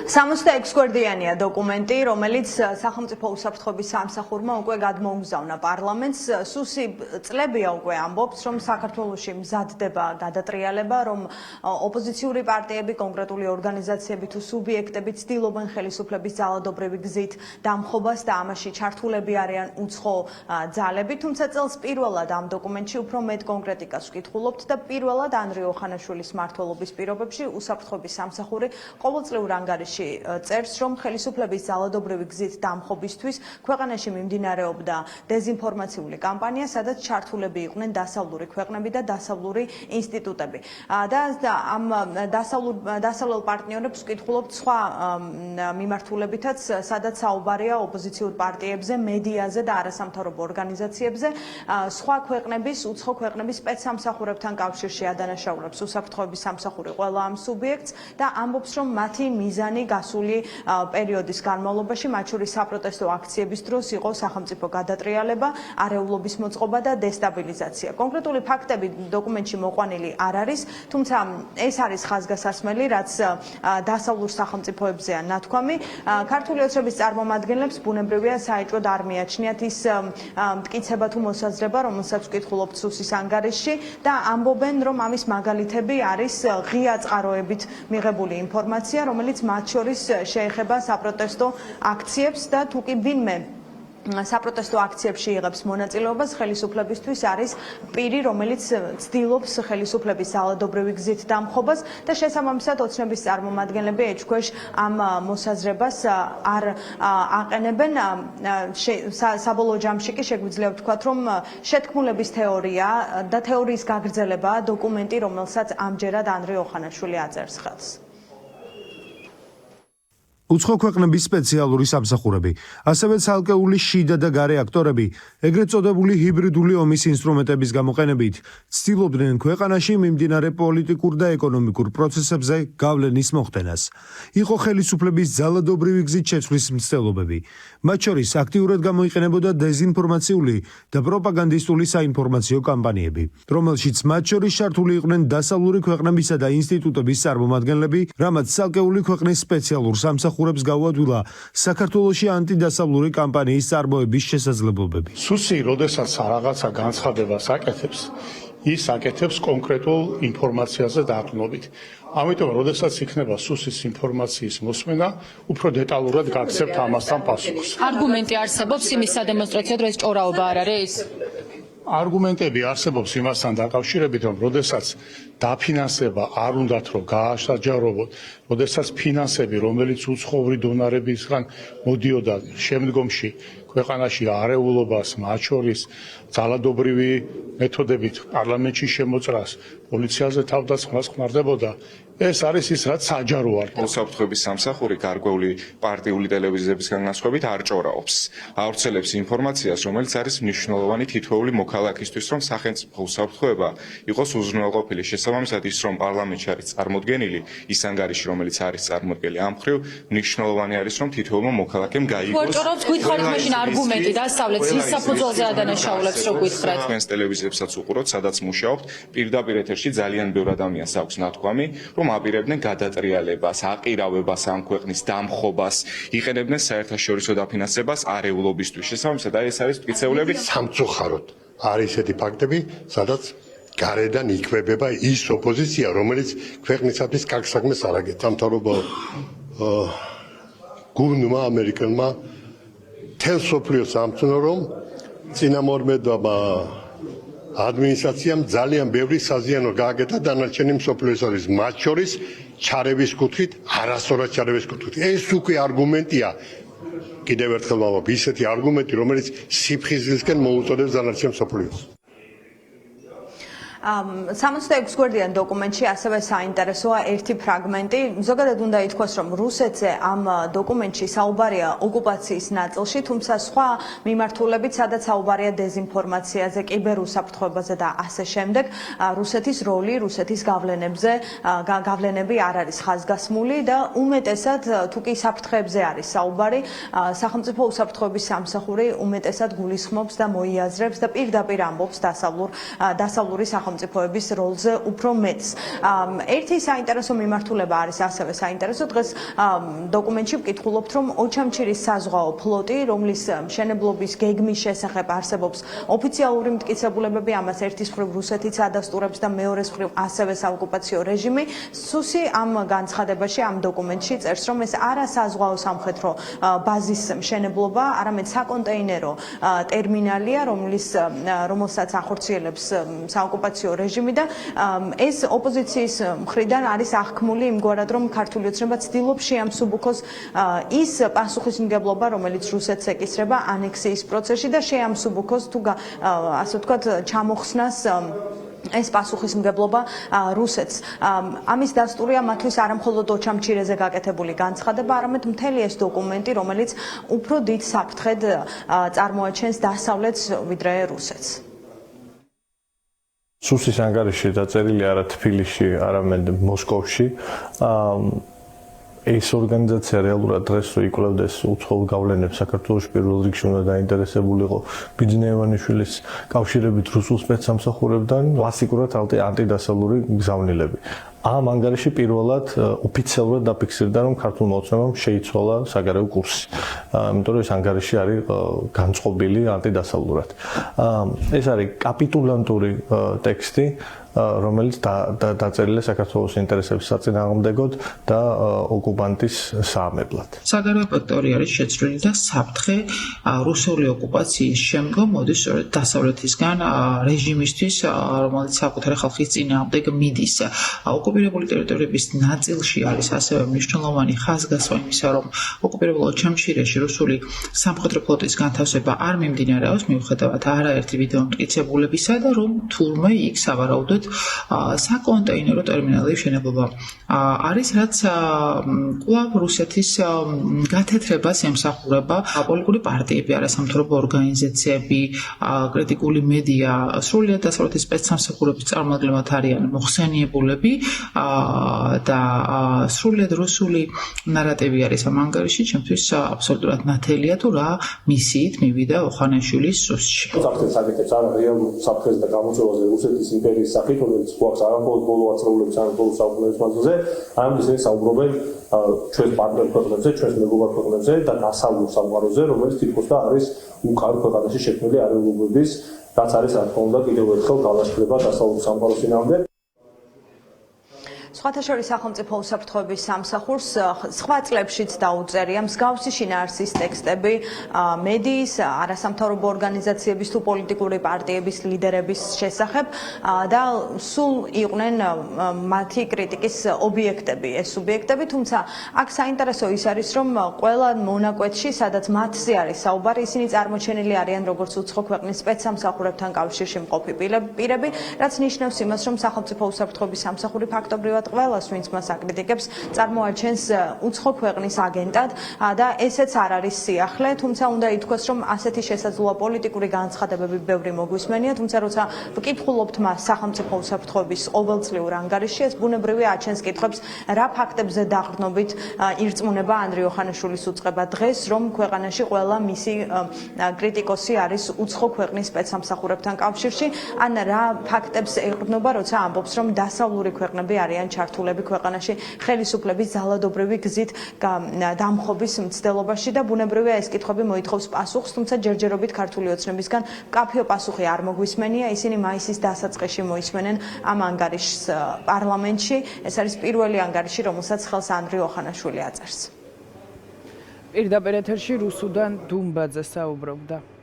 66 გვერდიანია დოკუმენტი, რომელიც სახელმწიფო უსაფრთხოების სამსახურმა უკვე გადმოუგზავნა პარლამენტს. სუსი წლებია უკვე ამბობს, რომ საქართველოში მზადდება გადატრიალება, რომ ოპოზიციური პარტიები, კონკრეტული ორგანიზაციები თუ სუბიექტები ცდილობენ ხელისუფლების ძალადობრივი გზით დამხობას და ამაში ჩართულები არიან უცხო ძალები. თუმცა წელს პირველად ამ დოკუმენტში უფრო მეტ კონკრეტიკას ვკითხულობთ და პირველად ანრი ოხანაშვილის მმართველობის პირობებში უსაფრთხოების სამსახური ყოველწლიურ ანგარიშში წერს, რომ ხელისუფლების ძალადობრივი გზით დამხობისთვის ქვეყანაში მიმდინარეობდა დეზინფორმაციული კამპანია, სადაც ჩართულები იყვნენ დასავლური ქვეყნები და დასავლური ინსტიტუტები. და ამ დასავლელ პარტნიორებს ვკითხულობთ სხვა მიმართულებითაც, სადაც საუბარია ოპოზიციურ პარტიებზე, მედიაზე და არასამთავრობო ორგანიზაციებზე, სხვა ქვეყნების, უცხო ქვეყნების სპეცსამსახურებთან კავშირში ადანაშაულებს უსაფრთხოების სამსახური ყველა ამ სუბიექტს და ამბობს, რომ მათი მიზანი გასული პერიოდის განმავლობაში, მათ შორის საპროტესტო აქციების დროს იყო სახელმწიფო გადატრიალება, არეულობის მოწყობა და დესტაბილიზაცია. კონკრეტული ფაქტები დოკუმენტში მოყვანილი არ არის, თუმცა ეს არის ხაზგასასმელი, რაც დასავლურ სახელმწიფოებზეა ნათქვამი. ქართული ოცნების წარმომადგენლებს ბუნებრივია საეჭვოდ არ მიაჩნიათ ის მტკიცება თუ მოსაზრება, რომელსაც ვკითხულობთ სუსის ანგარიშში და ამბობენ, რომ ამის მაგალითები არის ღია წყაროებით მიღებული ინფორმაცია, რომელიც მათ შორის შეეხება საპროტესტო აქციებს და თუ კი ვინმე საპროტესტო აქციებში იღებს მონაწილეობას, ხელისუფლებისთვის არის პირი, რომელიც ცდილობს ხელისუფლების ძალადობრივი გზით დამხობას და შესაბამისად ოცნების წარმომადგენლები ეჭქვეშ ამ მოსაზრებას არ აყენებენ. საბოლოო ჯამში კი შეგვიძლია ვთქვათ, რომ შეთქმულების თეორია და თეორიის გაგრძელებაა დოკუმენტი, რომელსაც ამჯერად ანრი ოხანაშვილი აწერს ხელს. უცხო ქვეყნების სპეციალური სამსახურები, ასევე ცალკეული შიდა და გარე აქტორები, ეგრეთ წოდებული ჰიბრიდული ომის ინსტრუმენტების გამოყენებით, ცდილობდნენ ქვეყანაში მიმდინარე პოლიტიკურ და ეკონომიკურ პროცესებზე გავლენის მოხდენას. იყო ხელისუფლების ძალადობრივი გზით შეცვლის მცდელობები. მათ შორის აქტიურად გამოიყენებოდა დეზინფორმაციული და პროპაგანდისტული საინფორმაციო კამპანიები, რომელშიც მათ შორის ჩართული იყვნენ დასავლური ქვეყნებისა და ინსტიტუტების წარმომადგენლები, რამაც ცალკეული ქვეყნის სპეციალურ სამსახურებს გაუადვილა საქართველოში ანტიდასავლური კამპანიის წარმოების შესაძლებლობები. სუსი, როდესაც რაღაცა განცხადებას აკეთებს, ის აკეთებს კონკრეტულ ინფორმაციაზე დაყრდნობით. ამიტომ, როდესაც იქნება სუსის ინფორმაციის მოსმენა, უფრო დეტალურად გაგცემთ ამასთან პასუხს. არგუმენტი არსებობს იმის სადემონსტრაციოდ, რომ ეს ჭორაობა არ არის? არგუმენტები არსებობს იმასთან დაკავშირებით, რომ როდესაც დაფინანსება არ უნდათ რომ გააშაჯაროვოთ, როდესაც ფინანსები, რომელიც უცხოური დონორებისგან მოდიოდა შემდგომში ქვეყანაში არეულობას, მათ შორის ძალადობრივი მეთოდებით პარლამენტში შემოწრას, პოლიციაზე თავდასხმას ხმარდებოდა, ეს არის ის, რაც საჯარო არ. უსაფრთხოების სამსახური გარკვეული პარტიული ტელევიზიების განსხვავებით არ ჭორაობს. ავრცელებს ინფორმაციას, რომელიც არის მნიშვნელოვანი თითოეული მოქალაქისთვის, რომ სახელმწიფო უსაფრთხოება იყოს უზრუნველყოფილი. შესაბამისად ის, რომ პარლამენტში არის წარმოდგენილი ის ანგარიში, რომელიც არის წარმოდგენილი ამ მხრივ, მნიშვნელოვანი არის, რომ თითოეულმა მოქალაქემ გაიგოს. ჭორაობს გითხარით მაშინ არგუმენტი დასავლეთ ის საფუძველზე ადანაშაულებს რო გითხრათ. თქვენს ტელევიზიებსაც უყუროთ, სადაც მუშაობთ, პირდაპირ ეთერში ძალიან ბევრ ადამიანს აქვს ნათქვამი, რომ აპირებდნენ გადატრიალებას, აყირავებას ამ ქვეყნის დამხობას, იყენებდნენ საერთაშორისო დაფინანსებას არეულობისთვის. შესაბამისად, ეს არის მტკიცებულები. სამწუხაროდ არის ესეთი ფაქტები, სადაც გარედან იქმებება ის ოპოზიცია, რომელიც ქვეყნისათვის კარგ საქმეს არ აკეთებს. სამთავრობო გუნდმა ამერიკელმა თელ სოფლიოს ამცნო, რომ წინამორბედობა ადმინისტრაციამ ძალიან ბევრი საზიანო გააკეთა დანარჩენი მსოფლიოს არის, მათ შორის ჩარევის კუთხით, არასწორად ჩარევის კუთხით. ეს უკვე არგუმენტია. კიდევ ერთხელ ვამბობ, ისეთი არგუმენტი, რომელიც სიფხიზლისკენ მოუწოდებს დანარჩენ მსოფლიოს. 66 გვერდიან დოკუმენტში ასევე საინტერესოა ერთი ფრაგმენტი. ზოგადად უნდა ითქვას, რომ რუსეთზე ამ დოკუმენტში საუბარია ოკუპაციის ნაწილში, თუმცა სხვა მიმართულებით, სადაც საუბარია დეზინფორმაციაზე, კიბერუსაფრთხოებაზე და ასე შემდეგ, რუსეთის როლი, რუსეთის გავლენები არ არის ხაზგასმული და უმეტესად თუ კი საფრთხეებზე არის საუბარი, სახელმწიფო უსაფრთხოების სამსახური უმეტესად გულისხმობს და მოიაზრებს და პირდაპირ ამბობს დასავლური სახელმწიფო სახელმწიფოების როლზე უფრო მეტს. ერთი საინტერესო მიმართულება არის ასევე საინტერესო დღეს დოკუმენტში ვკითხულობთ, რომ ოჩამჩირის საზღვაო ფლოტი, რომლის მშენებლობის გეგმის შესახებ არსებობს ოფიციალური მტკიცებულებები, ამას ერთის მხრივ რუსეთიც ადასტურებს და მეორეს მხრივ ასევე საოკუპაციო რეჟიმი. სუსი ამ განცხადებაში, ამ დოკუმენტში წერს, რომ ეს არა საზღვაო სამხედრო ბაზის მშენებლობა, არამედ საკონტეინერო ტერმინალია, რომელსაც ახორციელებს საოკუპაციო რეჟიმი და ეს ოპოზიციის მხრიდან არის აღქმული იმგვარად, რომ ქართული ოცნება ცდილობს შეამსუბუქოს ის პასუხისმგებლობა, რომელიც რუსეთს ეკისრება ანექსიის პროცესში და შეამსუბუქოს თუ ასე ვთქვათ ჩამოხსნას ეს პასუხისმგებლობა რუსეთს. ამის დასტურია მათთვის არამხოლოდ ოჩამჩირეზე გაკეთებული განცხადება, არამედ მთელი ეს დოკუმენტი, რომელიც უფრო დიდ საფრთხედ წარმოაჩენს დასავლეთს ვიდრე რუსეთს. სუსის ანგარიში დაწერილი არა თბილისში, არამედ მოსკოვში. ეს ორგანიზაცია რეალურად დღეს რო იკვლევდეს უცხოურ გავლენებს საქართველოში პირველ რიგში უნდა დაინტერესებულიყო ბიძინა ივანიშვილის კავშირებით რუსულ სპეცსამსახურებთან, კლასიკურად ანტიდასავლური გზავნილები. ამ ანგარიში პირველად ოფიციალურად დაფიქსირდა, რომ ქართულმა ოცნებამ შეიცვალა საგარეო კურსი. იმიტომ რომ ეს ანგარიში არის განწყობილი ანტიდასავლურად. ეს არის კაპიტულანტური ტექსტი, რომელიც დაწერილია საქართველოს ინტერესების საწინააღმდეგოდ და ოკუპანტის საამებლად. საგარეო ფაქტორი არის შეცვლილი და საფრთხე რუსული ოკუპაციის შემდგომ მოდის სწორედ დასავლეთისგან რეჟიმისთვის, რომელიც საკუთარი ხალხის წინააღმდეგ მიდის. ოკუპირებული ტერიტორიების ნაწილში არის ასევე მნიშვნელოვანი ხაზგასმა იმისა, რომ ოკუპირებულ ოჩამჩირეში რუსული სამხედრო ფლოტის განთავსება არ მიმდინარეობს, მიუხედავად არაერთი ვიდეო მტკიცებულებისა და რომ თურმე იქ სავარაუდოდ საკონტეინერო ტერმინალი მშენებლობა არის, რაც კვლავ რუსეთის გათეთრებას ემსახურება პოლიტიკური პარტიები, არასამთავრობო ორგანიზაციები, კრიტიკული მედია, სრულიად დასავლეთის სპეცსამსახურების წარმომადგენლად არიან მოხსენიებულები და სრულიად რუსული ნარატივი არის ამ ანგარიში, ჩემთვის აბსოლუტურად ნათელია თუ რა მისიით მივიდა ოხანაშვილის სუსში. საფრთხეს აკეთებს არა რეალურ საფრთხეს და გამოწვევაზე რუსეთის იმპერიის სახით, რომელიც გვაქვს არამხოლოდ ბოლო ათწლეულების, არამედ ბოლო საუკუნეების მანძილზე, არამედ ისინი საუბრობენ ჩვენს პარტნიორ ქვეყნებზე, ჩვენს მეგობარ ქვეყნებზე და დასავლურ სამყაროზე, რომელიც თითქოს და არის უკავი ქვეყანაში შექმნილი არეულობების, რაც არის რა თქმა უნდა კიდევ ერთხელ გალაშქრება დასავლურ სამყაროს წინააღმდეგ. სხვათა შორის სახელმწიფო უსაფრთხოების სამსახურს სხვა წლებშიც დაუწერია მსგავსი შინაარსის ტექსტები მედიის, არასამთავრობო ორგანიზაციების თუ პოლიტიკური პარტიების ლიდერების შესახებ და სულ იყვნენ მათი კრიტიკის ობიექტები, ეს სუბიექტები, თუმცა აქ საინტერესო ის არის, რომ ყველა მონაკვეთში, სადაც მათზე არის საუბარი, ისინი წარმოჩენილი არიან როგორც უცხო ქვეყნის სპეცსამსახურებთან კავშირში მყოფი პირები, რაც ნიშნავს იმას, რომ სახელმწიფო უსაფრთხოების სამსახური ფაქტობრივად ყველას, ვინც მას აკრიტიკებს, წარმოაჩენს უცხო ქვეყნის აგენტად და ესეც არ არის სიახლე, თუმცა უნდა ითქვას, რომ ასეთი შესაძლოა პოლიტიკური განცხადებები ბევრი მოგვისმენია, თუმცა როცა ვკითხულობთ მას სახელმწიფო უსაფრთხოების ყოველწლიურ ანგარიშში, ეს ბუნებრივია აჩენს კითხვებს, რა ფაქტებზე დაყრდნობით ირწმუნება ანდრიი ოხანაშვილის უწყება დღეს, რომ ქვეყანაში ყველა მისი კრიტიკოსი არის უცხო ქვეყნის სპეცსამსახურებთან კავშირში, ან რა ფაქტებს ეყრდნობა, როცა ამბობს, რომ დასავლური ქვეყნები არიან ჩართულები ქვეყანაში ხელისუფლების ძალადობრივი გზით დამხობის მცდელობაში და ბუნებრივია ეს კითხვები მოითხოვს პასუხს, თუმცა ჯერჯერობით ქართული ოცნებისგან მკაფიო პასუხი არ მოგვისმენია, ისინი მაისის დასაწყისში მოისმენენ ამ ანგარიშს პარლამენტში. ეს არის პირველი ანგარიში, რომელსაც ხელს ანდრიი ოხანაშვილი აწერს. პირდაპირ ეთერში რუსუდან დუმბაძე საუბრობდა.